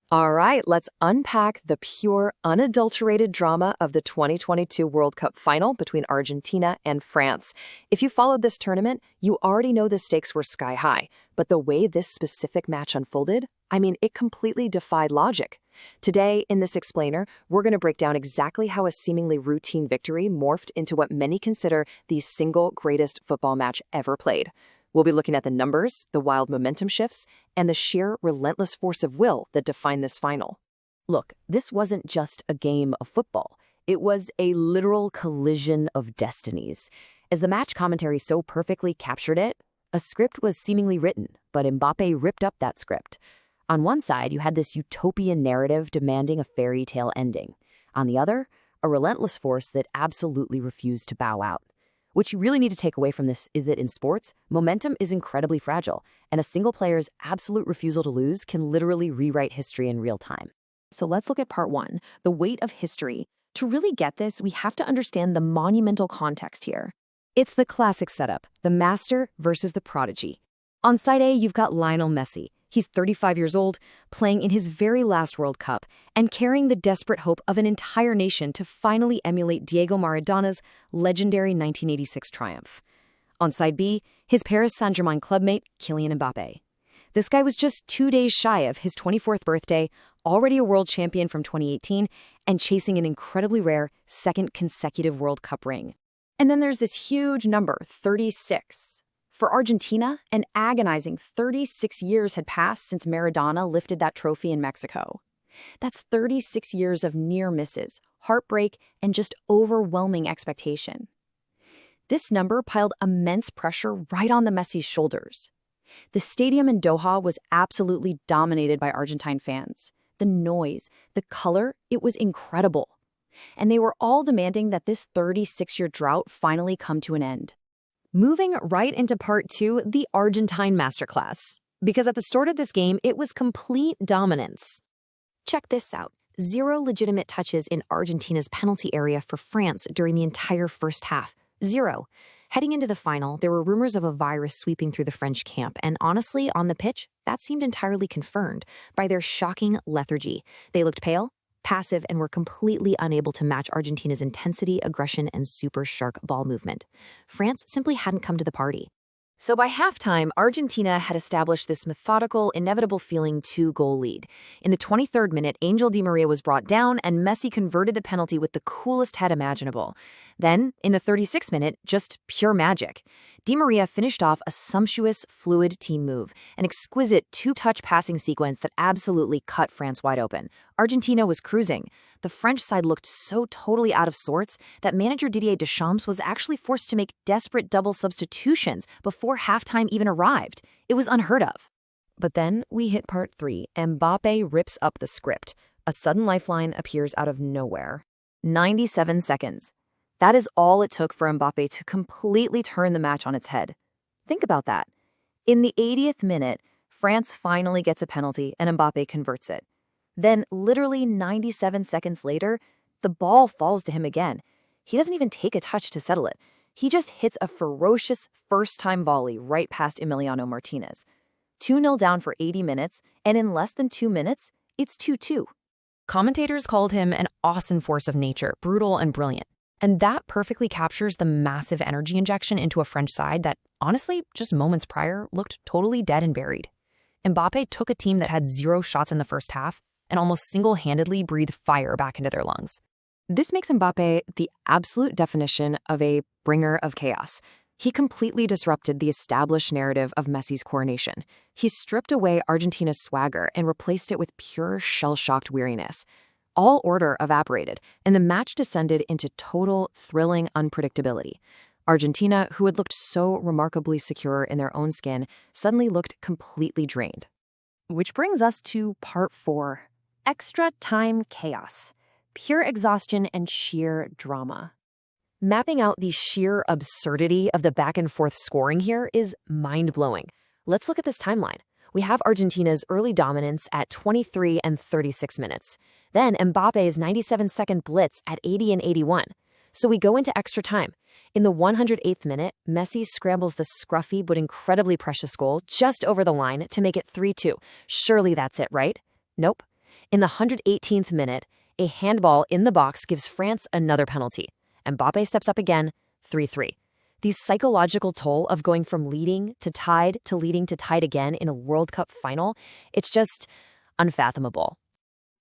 All right, let's unpack the pure, unadulterated drama of the 2022 World Cup Final between Argentina and France. If you followed this tournament, you already know the stakes were sky high, but the way this specific match unfolded, it completely defied logic. Today, in this explainer, we're going to break down exactly how a seemingly routine victory morphed into what many consider the single greatest football match ever played. We'll be looking at the numbers, the wild momentum shifts, and the sheer relentless force of will that defined this final. Look, this wasn't just a game of football. It was a literal collision of destinies. As the match commentary so perfectly captured it, a script was seemingly written, but Mbappé ripped up that script. On one side, you had this utopian narrative demanding a fairy tale ending. On the other, a relentless force that absolutely refused to bow out. What you really need to take away from this is that in sports, momentum is incredibly fragile, and a single player's absolute refusal to lose can literally rewrite history in real time. So let's look at part one, the weight of history. To really get this, we have to understand the monumental context here. It's the classic setup, the master versus the prodigy. On side A, you've got Lionel Messi. He's 35 years old, playing in his very last World Cup, and carrying the desperate hope of an entire nation to finally emulate Diego Maradona's legendary 1986 triumph. On side B, his Paris Saint-Germain clubmate, Kylian Mbappé. This guy was just 2 days shy of his 24th birthday, already a world champion from 2018, and chasing an incredibly rare second consecutive World Cup ring. And then there's this huge number, 36. For Argentina, an agonizing 36 years had passed since Maradona lifted that trophy in Mexico. That's 36 years of near misses, heartbreak, and just overwhelming expectation. This number piled immense pressure right on the Messi's shoulders. The stadium in Doha was absolutely dominated by Argentine fans. The noise, the color, it was incredible. And they were all demanding that this 36-year drought finally come to an end. Moving right into part two, the Argentine masterclass. Because at the start of this game, it was complete dominance. Check this out. 0 legitimate touches in Argentina's penalty area for France during the entire first half. 0. Heading into the final, there were rumors of a virus sweeping through the French camp, and honestly, on the pitch, that seemed entirely confirmed by their shocking lethargy. They looked pale, passive, and were completely unable to match Argentina's intensity, aggression, and super shark ball movement. France simply hadn't come to the party. So by halftime, Argentina had established this methodical, inevitable feeling 2-goal lead. In the 23rd minute, Angel Di Maria was brought down, and Messi converted the penalty with the coolest head imaginable. Then, in the 36th minute, just pure magic. Di Maria finished off a sumptuous, fluid team move, an exquisite 2-touch passing sequence that absolutely cut France wide open. Argentina was cruising. The French side looked so totally out of sorts that manager Didier Deschamps was actually forced to make desperate double substitutions before halftime even arrived. It was unheard of. But then we hit part three. Mbappé rips up the script. A sudden lifeline appears out of nowhere. 97 seconds. That is all it took for Mbappé to completely turn the match on its head. Think about that. In the 80th minute, France finally gets a penalty and Mbappé converts it. Then, literally 97 seconds later, the ball falls to him again. He doesn't even take a touch to settle it. He just hits a ferocious first-time volley right past Emiliano Martinez. 2-0 down for 80 minutes, and in less than 2 minutes, it's 2-2. Commentators called him an awesome force of nature, brutal and brilliant. And that perfectly captures the massive energy injection into a French side that, honestly, just moments prior, looked totally dead and buried. Mbappé took a team that had 0 shots in the first half and almost single-handedly breathed fire back into their lungs. This makes Mbappé the absolute definition of a bringer of chaos. He completely disrupted the established narrative of Messi's coronation. He stripped away Argentina's swagger and replaced it with pure shell-shocked weariness. All order evaporated, and the match descended into total, thrilling unpredictability. Argentina, who had looked so remarkably secure in their own skin, suddenly looked completely drained. Which brings us to part 4. Extra time chaos. Pure exhaustion and sheer drama. Mapping out the sheer absurdity of the back-and-forth scoring here is mind-blowing. Let's look at this timeline. We have Argentina's early dominance at 23 and 36 minutes. Then Mbappé's 97-second blitz at 80 and 81. So we go into extra time. In the 108th minute, Messi scrambles the scruffy but incredibly precious goal just over the line to make it 3-2. Surely that's it, right? Nope. In the 118th minute, a handball in the box gives France another penalty. Mbappé steps up again, 3-3. The psychological toll of going from leading to tied to leading to tied again in a World Cup final, it's just unfathomable.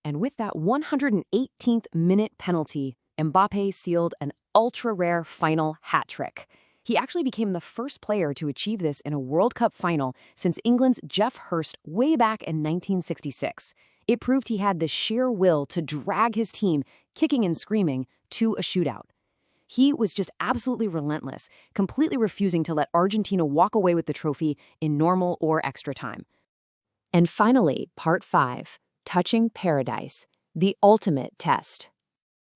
And with that 118th minute penalty, Mbappé sealed an ultra-rare final hat trick. He actually became the first player to achieve this in a World Cup final since England's Geoff Hurst way back in 1966. It proved he had the sheer will to drag his team, kicking and screaming, to a shootout. He was just absolutely relentless, completely refusing to let Argentina walk away with the trophy in normal or extra time. And finally, Part 5, Touching Paradise, the ultimate test.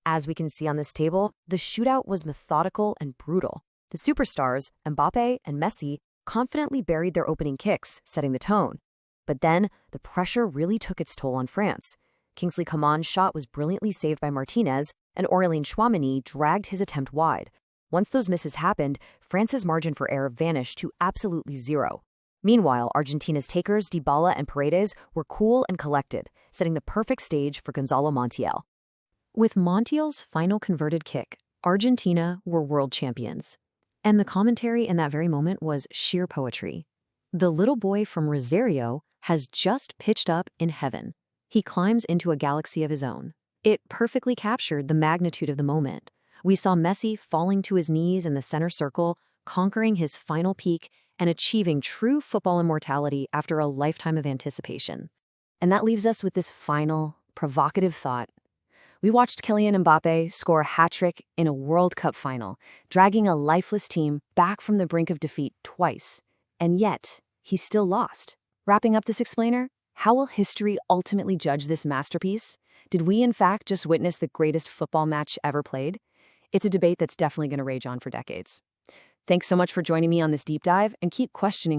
As we can see on this table, the shootout was methodical and brutal. The superstars, Mbappé and Messi, confidently buried their opening kicks, setting the tone. But then, the pressure really took its toll on France. Kingsley Coman's shot was brilliantly saved by Martinez, and Aurélien Tchouaméni dragged his attempt wide. Once those misses happened, France's margin for error vanished to absolutely zero. Meanwhile, Argentina's takers, Dybala and Paredes, were cool and collected, setting the perfect stage for Gonzalo Montiel. With Montiel's final converted kick, Argentina were world champions. And the commentary in that very moment was sheer poetry. The little boy from Rosario has just pitched up in heaven. He climbs into a galaxy of his own. It perfectly captured the magnitude of the moment. We saw Messi falling to his knees in the center circle, conquering his final peak and achieving true football immortality after a lifetime of anticipation. And that leaves us with this final, provocative thought. We watched Kylian Mbappé score a hat-trick in a World Cup final, dragging a lifeless team back from the brink of defeat twice. And yet, he still lost. Wrapping up this explainer, how will history ultimately judge this masterpiece? Did we, in fact, just witness the greatest football match ever played? It's a debate that's definitely going to rage on for decades. Thanks so much for joining me on this deep dive, and keep questioning what